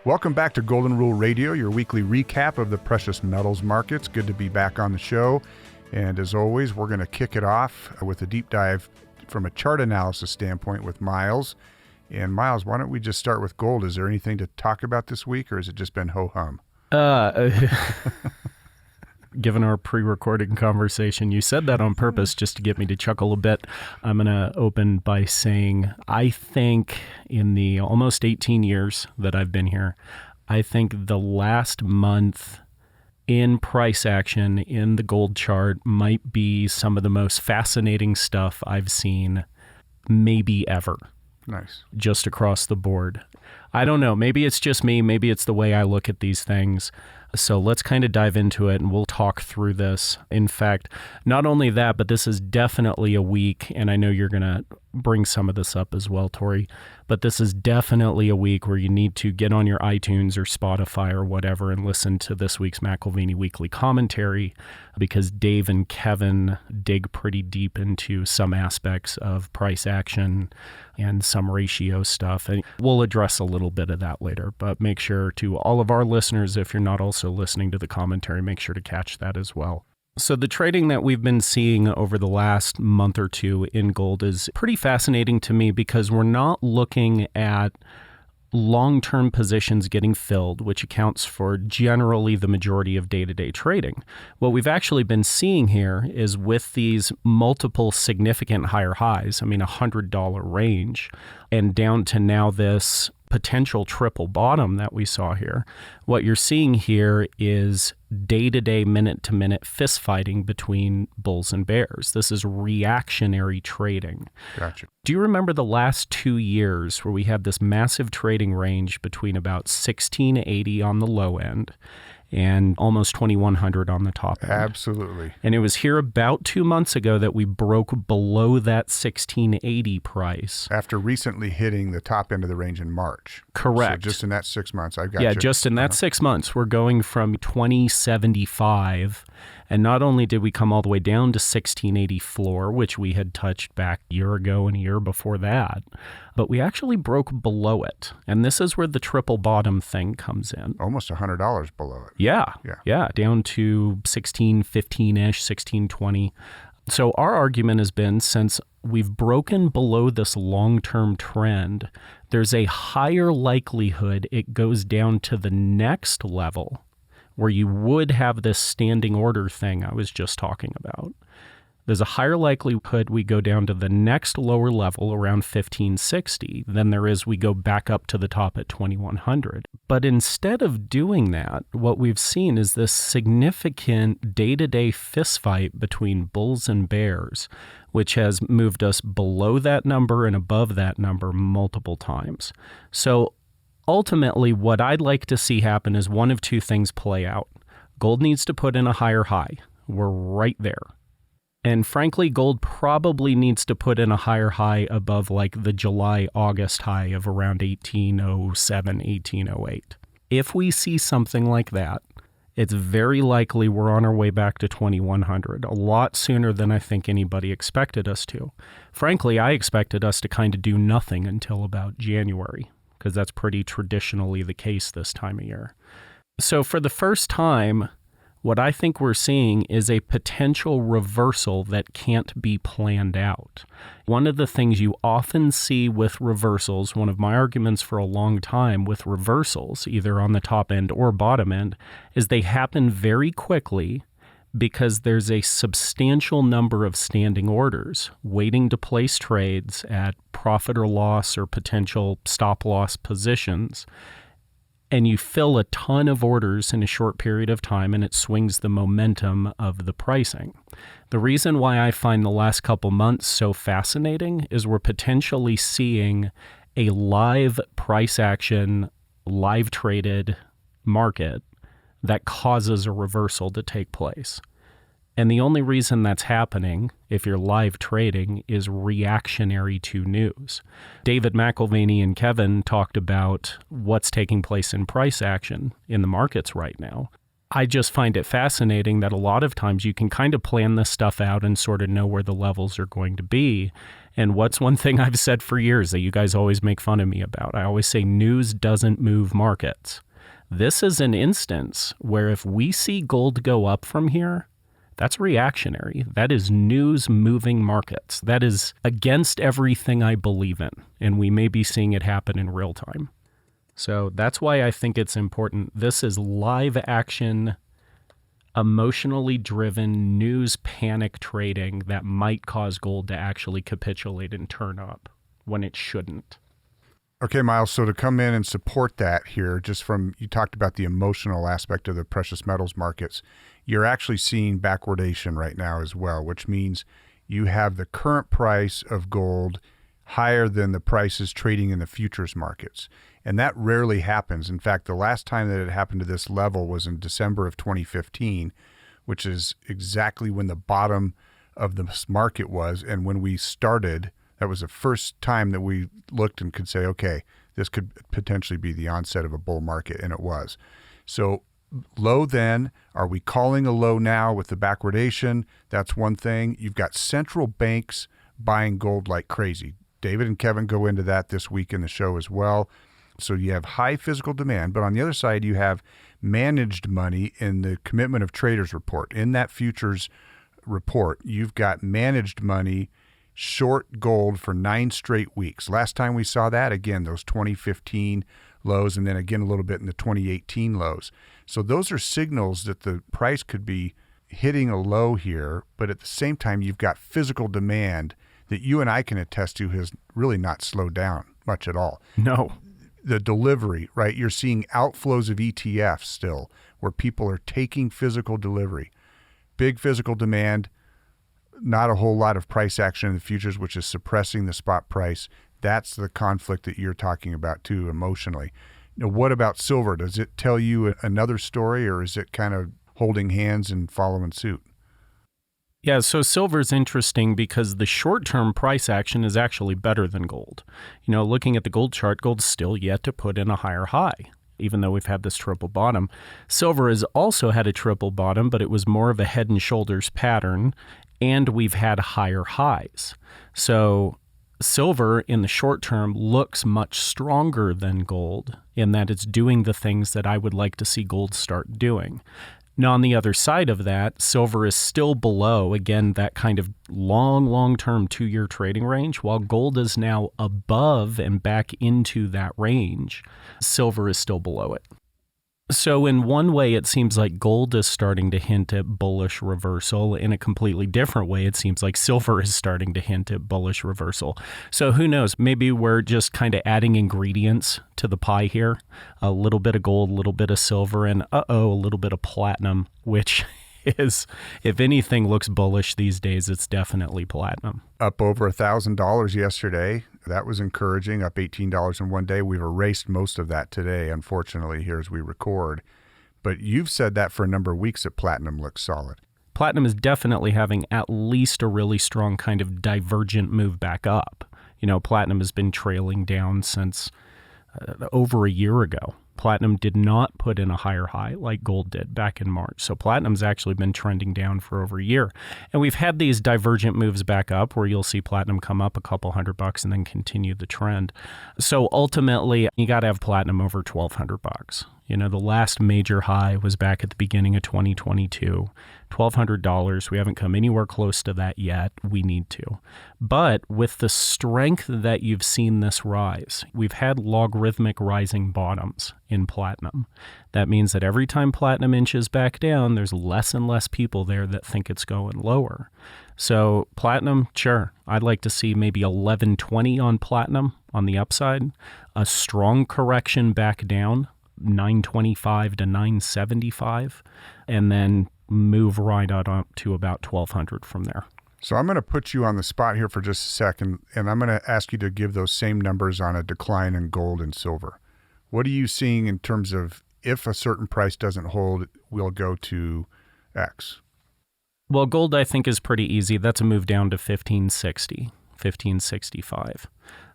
Welcome back to Golden Rule Radio, your weekly recap of the precious metals markets. Good to be back on the show. And as always, we're going to kick it off with a deep dive from a chart analysis standpoint with Miles. And Miles, why don't we just start with gold? Is there anything to talk about this week, or has it just been ho-hum? Given our pre-recording conversation, you said that on purpose just to get me to chuckle a bit. I'm going to open by saying I think in the almost 18 years that I've been here, I think the last month in price action in the gold chart might be some of the most fascinating stuff I've seen maybe ever. Nice. Just across the board. I don't know. Maybe it's just me. Maybe it's the way I look at these things. So let's kind of dive into it and we'll talk through this. In fact, not only that, but this is definitely a week, and I know you're going to bring some of this up as well, Tori, but this is definitely a week where you need to get on your iTunes or Spotify or whatever and listen to this week's McElvaney Weekly Commentary, because Dave and Kevin dig pretty deep into some aspects of price action and some ratio stuff. And we'll address a little bit of that later, but make sure to all of our listeners, if you're not also listening to the commentary, make sure to catch that as well. So the trading that we've been seeing over the last month or two in gold is pretty fascinating to me because we're not looking at long-term positions getting filled, which accounts for generally the majority of day-to-day trading. What we've actually been seeing here is with these multiple significant higher highs, I mean $100 range, and down to now this potential triple bottom that we saw here, what you're seeing here is day-to-day, minute-to-minute fist fighting between bulls and bears. This is reactionary trading. Gotcha. Do you remember the last 2 years where we had this massive trading range between about 1680 on the low end and almost 2100 on the top end? Absolutely. And it was here about 2 months ago that we broke below that 1680 price. After recently hitting the top end of the range in March. Correct. So just in that 6 months, I've got Yeah, just in that 6 months, we're going from 2075. And not only did we come all the way down to 1680 floor, which we had touched back a year ago and a year before that, but we actually broke below it. And this is where the triple bottom thing comes in. Almost $100 below it. Yeah, down to 1615-ish, 1620. So our argument has been, since we've broken below this long-term trend, there's a higher likelihood it goes down to the next level where you would have this standing order thing I was just talking about. There's a higher likelihood we go down to the next lower level around 1560 than there is we go back up to the top at 2100. But instead of doing that, what we've seen is this significant day-to-day fistfight between bulls and bears, which has moved us below that number and above that number multiple times. So ultimately, what I'd like to see happen is one of two things play out. Gold needs to put in a higher high. We're right there. And frankly, gold probably needs to put in a higher high above like the July-August high of around 1807, 1808. If we see something like that, it's very likely we're on our way back to 2100, a lot sooner than I think anybody expected us to. Frankly, I expected us to kind of do nothing until about January, because that's pretty traditionally the case this time of year. So for the first time, what I think we're seeing is a potential reversal that can't be planned out. One of the things you often see with reversals, one of my arguments for a long time with reversals, either on the top end or bottom end, is they happen very quickly because there's a substantial number of standing orders waiting to place trades at profit or loss or potential stop loss positions. And you fill a ton of orders in a short period of time, and it swings the momentum of the pricing. The reason why I find the last couple months so fascinating is we're potentially seeing a live price action, live traded market that causes a reversal to take place. And the only reason that's happening, if you're live trading, is reactionary to news. David McElvaney and Kevin talked about what's taking place in price action in the markets right now. I just find it fascinating that a lot of times you can kind of plan this stuff out and sort of know where the levels are going to be. And what's one thing I've said for years that you guys always make fun of me about? I always say news doesn't move markets. This is an instance where if we see gold go up from here, that's reactionary. That is news moving markets. That is against everything I believe in. And we may be seeing it happen in real time. So that's why I think it's important. This is live action, emotionally driven news panic trading that might cause gold to actually capitulate and turn up when it shouldn't. Okay, Miles, so to come in and support that here, just from, you talked about the emotional aspect of the precious metals markets, you're actually seeing backwardation right now as well, which means you have the current price of gold higher than the prices trading in the futures markets. And that rarely happens. In fact, the last time that it happened to this level was in December of 2015, which is exactly when the bottom of the market was. And when we started, that was the first time that we looked and could say, okay, this could potentially be the onset of a bull market, and it was. So low then, are we calling a low now with the backwardation? That's one thing. You've got central banks buying gold like crazy. David and Kevin go into that this week in the show as well. So you have high physical demand, but on the other side, you have managed money in the commitment of traders report. In that futures report, you've got managed money short gold for 9 straight weeks. Last time we saw that, again, those 2015 lows, and then again a little bit in the 2018 lows. So those are signals that the price could be hitting a low here, but at the same time, you've got physical demand that you and I can attest to has really not slowed down much at all. No. The delivery, right? You're seeing outflows of ETFs still, where people are taking physical delivery. Big physical demand, not a whole lot of price action in the futures, which is suppressing the spot price. That's the conflict that you're talking about too, emotionally. Now, what about silver? Does it tell you another story, or is it kind of holding hands and following suit? Yeah, so silver's interesting because the short-term price action is actually better than gold. You know, looking at the gold chart, gold's still yet to put in a higher high, even though we've had this triple bottom. Silver has also had a triple bottom, but it was more of a head and shoulders pattern, and we've had higher highs. So silver in the short term looks much stronger than gold in that it's doing the things that I would like to see gold start doing. Now, on the other side of that, silver is still below, again, that kind of long-term 2-year trading range, while gold is now above and back into that range. Silver is still below it. So in one way, it seems like gold is starting to hint at bullish reversal. In a completely different way, it seems like silver is starting to hint at bullish reversal. So who knows? Maybe we're just kind of adding ingredients to the pie here. A little bit of gold, a little bit of silver, and a little bit of platinum, which is, if anything looks bullish these days, it's definitely platinum. Up over $1,000 yesterday. That was encouraging, up $18 in one day. We've erased most of that today, unfortunately, here as we record. But you've said that for a number of weeks that platinum looks solid. Platinum is definitely having at least a really strong kind of divergent move back up. You know, platinum has been trailing down since over a year ago. Platinum did not put in a higher high like gold did back in March. So platinum's actually been trending down for over a year. And we've had these divergent moves back up where you'll see platinum come up a couple $100 and then continue the trend. So ultimately, you got to have platinum over $1,200. You know, the last major high was back at the beginning of 2022, $1,200. We haven't come anywhere close to that yet. We need to. But with the strength that you've seen this rise, we've had logarithmic rising bottoms in platinum. That means that every time platinum inches back down, there's less and less people there that think it's going lower. So platinum, sure, I'd like to see maybe 1120 on platinum on the upside, a strong correction back down, 925 to 975, and then move right up to about 1200 from there. So I'm going to put you on the spot here for just a second, and I'm going to ask you to give those same numbers on a decline in gold and silver. What are you seeing in terms of if a certain price doesn't hold, we'll go to X? Well, gold, I think, is pretty easy. That's a move down to 1560, 1565.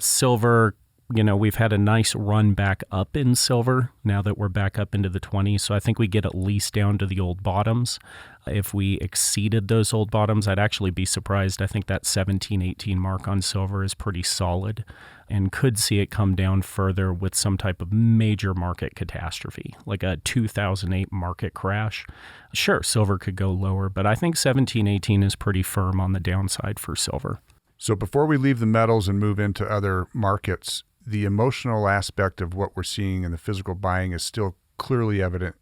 Silver, we've had a nice run back up in silver now that we're back up into the 20s. So I think we get at least down to the old bottoms. If we exceeded those old bottoms, I'd actually be surprised. I think that 17, 18 mark on silver is pretty solid and could see it come down further with some type of major market catastrophe, like a 2008 market crash. Sure, silver could go lower, but I think 17, 18 is pretty firm on the downside for silver. So before we leave the metals and move into other markets, the emotional aspect of what we're seeing in the physical buying is still clearly evident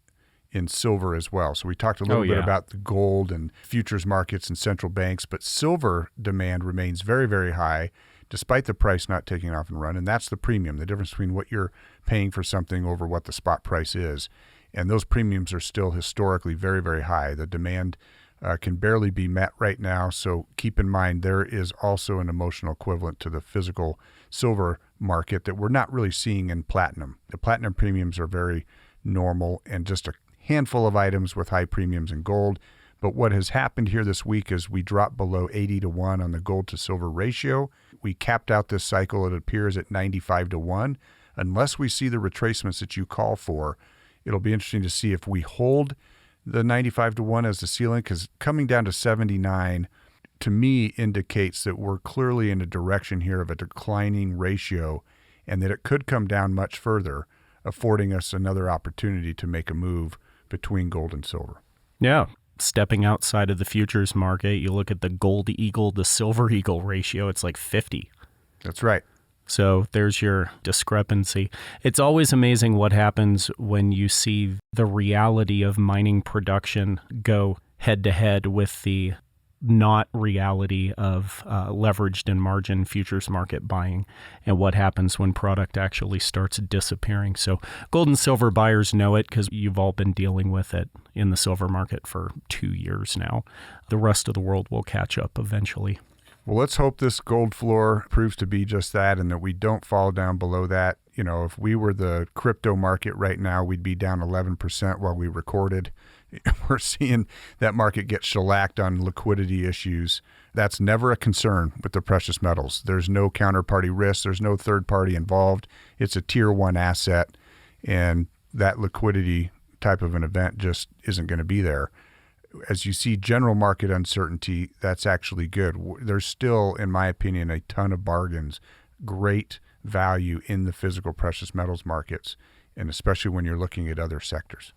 in silver as well. So we talked a little bit about the gold and futures markets and central banks, but silver demand remains very, very high despite the price not taking off and run. And that's the premium, the difference between what you're paying for something over what the spot price is. And those premiums are still historically very, very high. The demand can barely be met right now. So keep in mind, there is also an emotional equivalent to the physical silver market that we're not really seeing in platinum. The platinum premiums are very normal and just a handful of items with high premiums in gold. But what has happened here this week is we dropped below 80-1 on the gold to silver ratio. We capped out this cycle, it appears, at 95-1. Unless we see the retracements that you call for, it'll be interesting to see if we hold the 95-1 as the ceiling, because coming down to 79 to me indicates that we're clearly in a direction here of a declining ratio and that it could come down much further, affording us another opportunity to make a move between gold and silver. Yeah. Stepping outside of the futures market, you look at the gold eagle to silver eagle ratio, it's like 50. That's right. So there's your discrepancy. It's always amazing what happens when you see the reality of mining production go head to head with the not reality of leveraged and margin futures market buying, and what happens when product actually starts disappearing. So gold and silver buyers know it because you've all been dealing with it in the silver market for 2 years now. The rest of the world will catch up eventually. Well, let's hope this gold floor proves to be just that and that we don't fall down below that. If we were the crypto market right now, we'd be down 11% while we recorded. We're seeing that market get shellacked on liquidity issues. That's never a concern with the precious metals. There's no counterparty risk. There's no third party involved. It's a tier one asset, and that liquidity type of an event just isn't going to be there. As you see general market uncertainty, that's actually good. There's still, in my opinion, a ton of bargains, great value in the physical precious metals markets, and especially when you're looking at other sectors.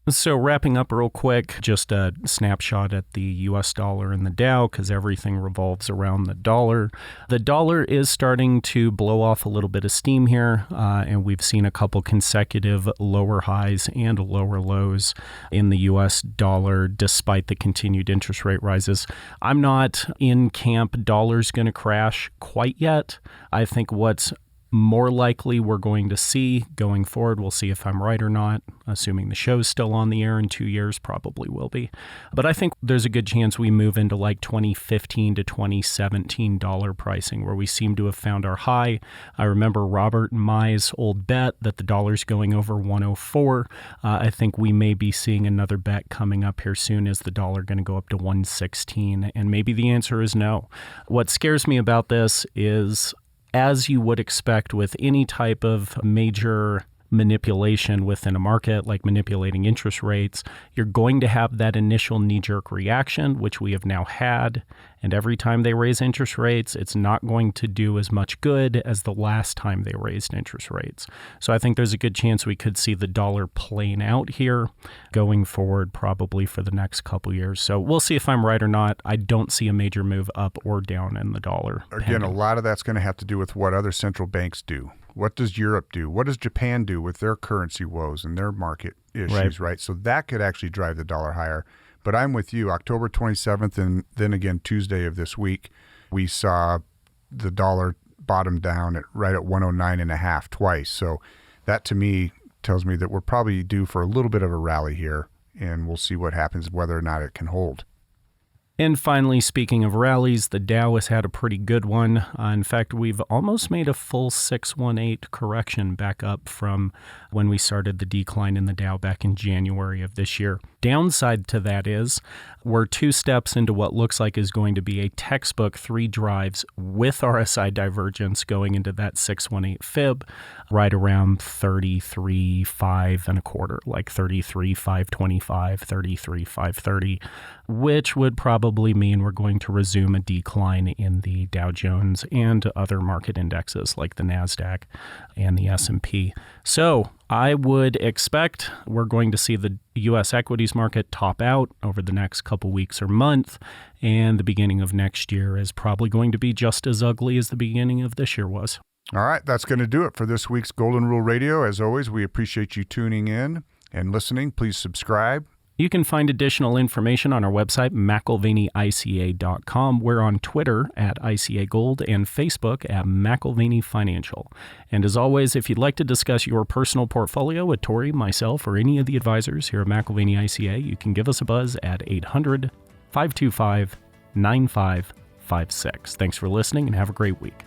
So wrapping up real quick, just a snapshot at the US dollar and the Dow, because everything revolves around the dollar. The dollar is starting to blow off a little bit of steam here, and we've seen a couple consecutive lower highs and lower lows in the US dollar despite the continued interest rate rises. I'm not in camp dollar's going to crash quite yet. I think what's more likely we're going to see going forward, we'll see if I'm right or not, assuming the show's still on the air in 2 years, probably will be. But I think there's a good chance we move into like 2015 to 2017 dollar pricing, where we seem to have found our high. I remember Robert and Mai's old bet that the dollar's going over 104. I think we may be seeing another bet coming up here soon. Is the dollar going to go up to 116? And maybe the answer is no. What scares me about this is, as you would expect with any type of major manipulation within a market, like manipulating interest rates, you're going to have that initial knee-jerk reaction, which we have now had. And every time they raise interest rates, it's not going to do as much good as the last time they raised interest rates. So I think there's a good chance we could see the dollar playing out here going forward, probably for the next couple years. So we'll see if I'm right or not. I don't see a major move up or down in the dollar. Again, a lot of that's going to have to do with what other central banks do. What does Europe do? What does Japan do with their currency woes and their market issues, right? So that could actually drive the dollar higher. But I'm with you. October 27th and then again Tuesday of this week, we saw the dollar bottom down right at 109.5 twice. So that to me tells me that we're probably due for a little bit of a rally here, and we'll see what happens, whether or not it can hold. And finally, speaking of rallies, the Dow has had a pretty good one. In fact, we've almost made a full 618 correction back up from when we started the decline in the Dow back in January of this year. Downside to that is we're 2 steps into what looks like is going to be a textbook 3 drives with RSI divergence going into that 618 fib right around 33.5 and a quarter, like 33.525, 33.530, which would probably mean we're going to resume a decline in the Dow Jones and other market indexes like the NASDAQ and the S&P. So I would expect we're going to see the U.S. equities market top out over the next couple weeks or month, and the beginning of next year is probably going to be just as ugly as the beginning of this year was. All right, that's going to do it for this week's Golden Rule Radio. As always, we appreciate you tuning in and listening. Please subscribe. You can find additional information on our website, McIlvaneyICA.com. We're on Twitter at ICA Gold and Facebook at McIlvaney Financial. And as always, if you'd like to discuss your personal portfolio with Tori, myself, or any of the advisors here at McIlvaney ICA, you can give us a buzz at 800-525-9556. Thanks for listening and have a great week.